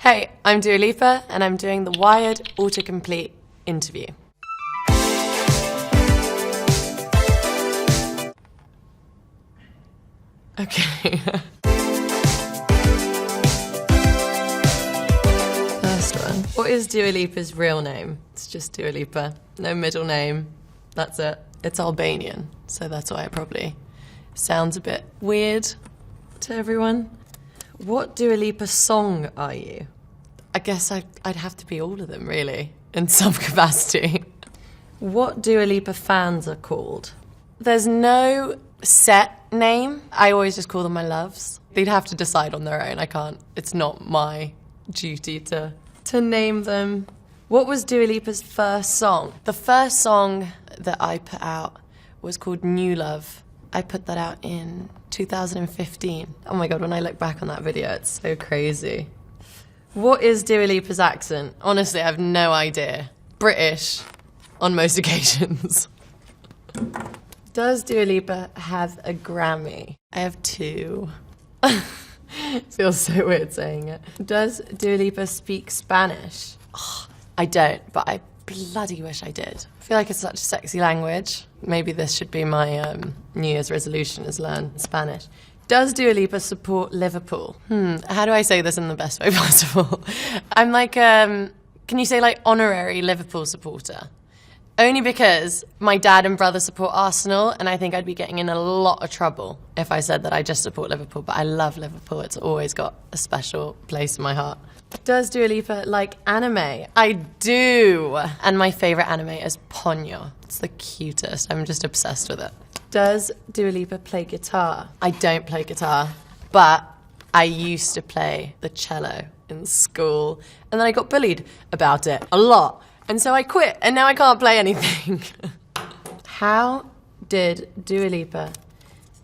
Hey, I'm Dua Lipa, and I'm doing the Wired autocomplete interview. Okay. First one. What is Dua Lipa's real name? It's just Dua Lipa. No middle name. That's it. It's Albanian, so that's why it probably sounds a bit weird to everyone. What Dua Lipa song are you? I guess I'd have to be all of them, really, in some capacity. What Dua Lipa fans are called? There's no set name. I always just call them my loves. They'd have to decide on their own. I can't. It's not my duty to name them. What was Dua Lipa's first song? The first song that I put out was called New Love. I put that out in 2015. Oh my God, when I look back on that video, it's so crazy. What is Dua Lipa's accent? Honestly, I have no idea. British, on most occasions. Does Dua Lipa have a Grammy? I have 2. Feels so weird saying it. Does Dua Lipa speak Spanish? Oh, I don't, but I bloody wish I did. I feel like it's such a sexy language. Maybe this should be my New Year's resolution, is learn Spanish. Does Dua Lipa support Liverpool? How do I say this in the best way possible? I'm like, can you say like honorary Liverpool supporter? Only because my dad and brother support Arsenal, and I think I'd be getting in a lot of trouble if I said that I just support Liverpool, but I love Liverpool. It's always got a special place in my heart. Does Dua Lipa like anime? I do. And my favourite anime is Ponyo. It's the cutest. I'm just obsessed with it. Does Dua Lipa play guitar? I don't play guitar, but I used to play the cello in school, and then I got bullied about it a lot. And so I quit, and now I can't play anything. How did Dua Lipa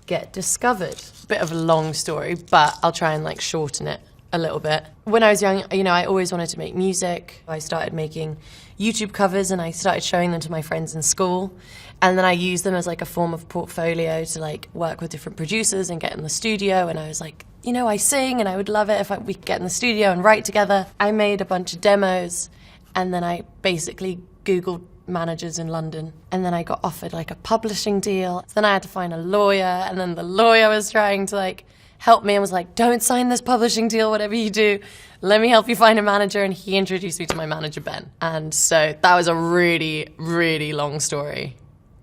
get discovered? Bit of a long story, but I'll try and like shorten it a little bit. When I was young, you know, I always wanted to make music. I started making YouTube covers and I started showing them to my friends in school. And then I used them as like a form of portfolio to like work with different producers and get in the studio. And I was like, you know, I sing and I would love it if we could get in the studio and write together. I made a bunch of demos and then I basically Googled managers in London. And then I got offered like a publishing deal. So then I had to find a lawyer, and then the lawyer was trying to like help me and was like, don't sign this publishing deal, whatever you do. Let me help you find a manager. And he introduced me to my manager, Ben. And so that was a really, really long story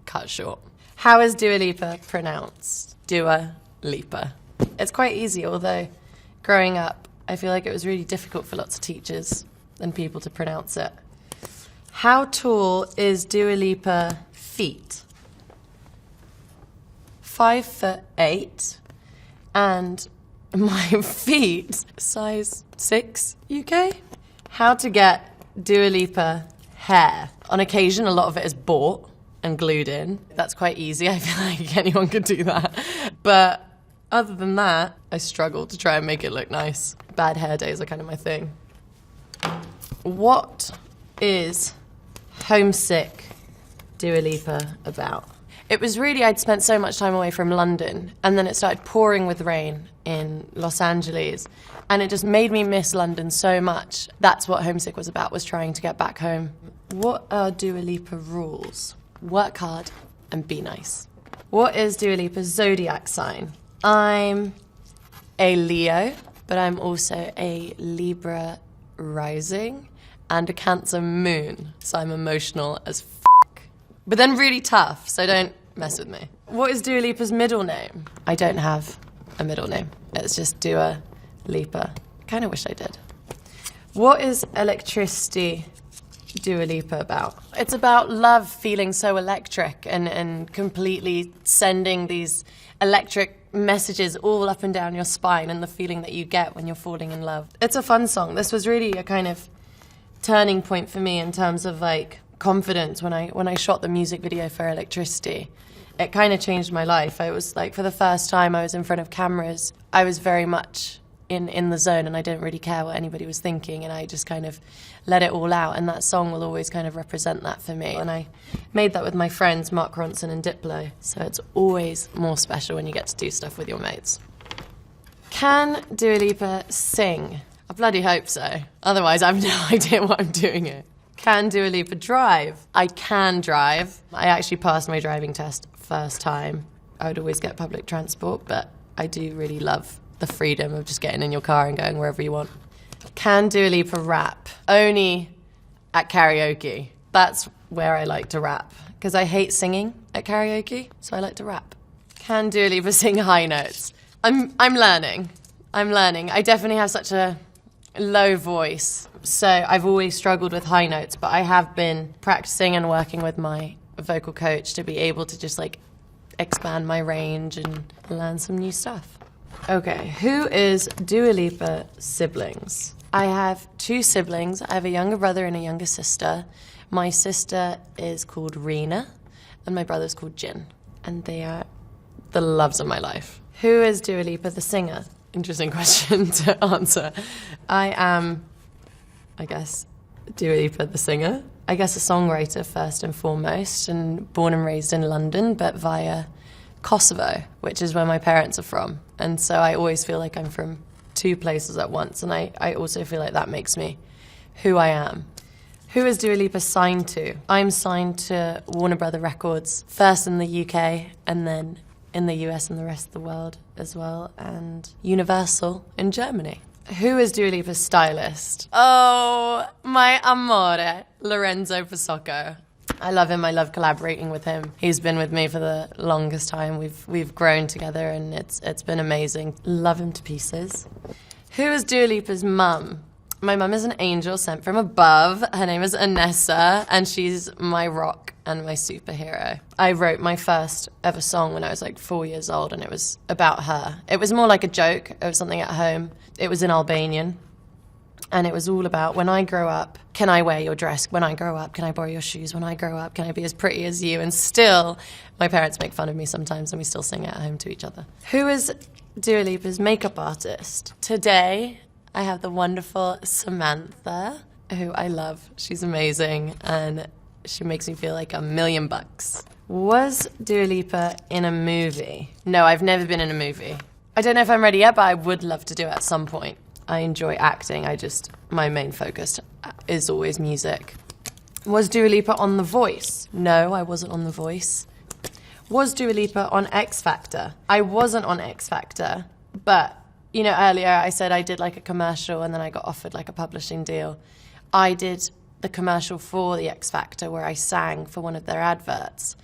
cut short. How is Dua Lipa pronounced? Dua Lipa. It's quite easy, although growing up, I feel like it was really difficult for lots of teachers and people to pronounce it. How tall is Dua Lipa feet? 5'8", and my feet, size 6 UK. How to get Dua Lipa hair? On occasion, a lot of it is bought and glued in. That's quite easy. I feel like anyone could do that. But other than that, I struggle to try and make it look nice. Bad hair days are kind of my thing. What is Homesick Dua Lipa about? It was really, I'd spent so much time away from London, and then it started pouring with rain in Los Angeles, and it just made me miss London so much. That's what Homesick was about, was trying to get back home. What are Dua Lipa rules? Work hard and be nice. What is Dua Lipa's zodiac sign? I'm a Leo, but I'm also a Libra rising and a Cancer moon, so I'm emotional as f***, but then really tough, so don't mess with me. What is Dua Lipa's middle name? I don't have a middle name. It's just Dua Lipa. Kind of wish I did. What is Electricity Dua Lipa about? It's about love, feeling so electric and completely sending these electric messages all up and down your spine, and the feeling that you get when you're falling in love. It's a fun song. This was really a kind of turning point for me in terms of like confidence when I shot the music video for Electricity. It kind of changed my life. I was like, for the first time I was in front of cameras, I was very much in the zone, and I didn't really care what anybody was thinking, and I just kind of let it all out, and that song will always kind of represent that for me. And I made that with my friends Mark Ronson and Diplo, so it's always more special when you get to do stuff with your mates. Can Dua Lipa sing? I bloody hope so. Otherwise, I have no idea what I'm doing here. Can Dua Lipa drive? I can drive. I actually passed my driving test first time. I would always get public transport, but I do really love the freedom of just getting in your car and going wherever you want. Can Dua Lipa rap? Only at karaoke. That's where I like to rap, because I hate singing at karaoke, so I like to rap. Can Dua Lipa sing high notes? I'm learning. I definitely have such a low voice, so I've always struggled with high notes, but I have been practicing and working with my vocal coach to be able to just like expand my range and learn some new stuff. Okay, who is Dua Lipa's siblings? I have 2 siblings. I have a younger brother and a younger sister. My sister is called Rena, and my brother's called Jin, and they are the loves of my life. Who is Dua Lipa the singer? Interesting question to answer. I am, I guess, Dua Lipa the singer. I guess a songwriter first and foremost, and born and raised in London, but via Kosovo, which is where my parents are from. And so I always feel like I'm from 2 places at once, and I also feel like that makes me who I am. Who is Dua Lipa signed to? I'm signed to Warner Brother Records, first in the UK, and then in the US and the rest of the world as well, and Universal in Germany. Who is Dua Lipa's stylist? Oh, my amore, Lorenzo Pasocco. I love him. I love collaborating with him. He's been with me for the longest time. We've grown together, and it's been amazing. Love him to pieces. Who is Dua Lipa's mum? My mum is an angel sent from above. Her name is Anessa, and she's my rock and my superhero. I wrote my first ever song when I was like 4 years old, and it was about her. It was more like a joke of something at home. It was in Albanian, and it was all about, when I grow up, can I wear your dress? When I grow up, can I borrow your shoes? When I grow up, can I be as pretty as you? And still, my parents make fun of me sometimes, and we still sing it at home to each other. Who is Dua Lipa's makeup artist? Today, I have the wonderful Samantha, who I love. She's amazing, and she makes me feel like $1,000,000. Was Dua Lipa in a movie? No, I've never been in a movie. I don't know if I'm ready yet, but I would love to do it at some point. I enjoy acting. My main focus is always music. Was Dua Lipa on The Voice? No, I wasn't on The Voice. Was Dua Lipa on X Factor? I wasn't on X Factor, but you know, earlier I said I did like a commercial and then I got offered like a publishing deal. I did the commercial for the X Factor where I sang for one of their adverts.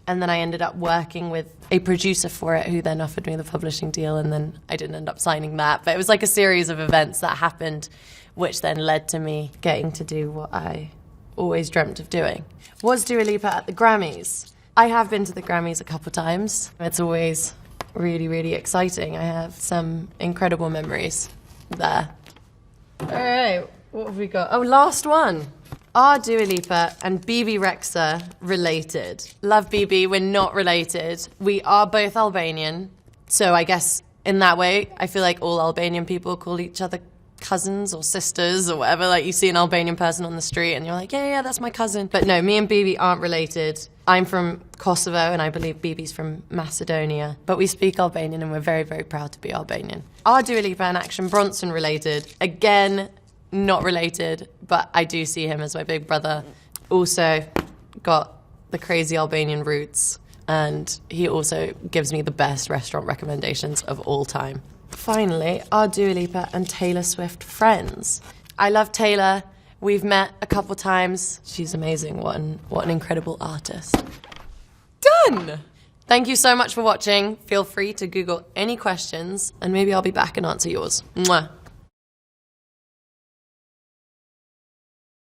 And then I ended up working with a producer for it who then offered me the publishing deal, and then I didn't end up signing that. But it was like a series of events that happened which then led to me getting to do what I always dreamt of doing. Was Dua Lipa at the Grammys? I have been to the Grammys a couple times. It's always really, really exciting. I have some incredible memories there. All right, what have we got? Oh, last one. Are Dua Lipa and BB Rexha related? Love BB, we're not related. We are both Albanian, so I guess in that way, I feel like all Albanian people call each other cousins or sisters or whatever. Like you see an Albanian person on the street and you're like, yeah, that's my cousin. But no, me and BB aren't related. I'm from Kosovo and I believe BB's from Macedonia. But we speak Albanian and we're very, very proud to be Albanian. Are Dua Lipa and Action Bronson related? Again, not related, but I do see him as my big brother. Also got the crazy Albanian roots, and he also gives me the best restaurant recommendations of all time. Finally, are Dua Lipa and Taylor Swift friends? I love Taylor. We've met a couple times. She's amazing. What an incredible artist. Done! Thank you so much for watching. Feel free to Google any questions, and maybe I'll be back and answer yours. Mwah.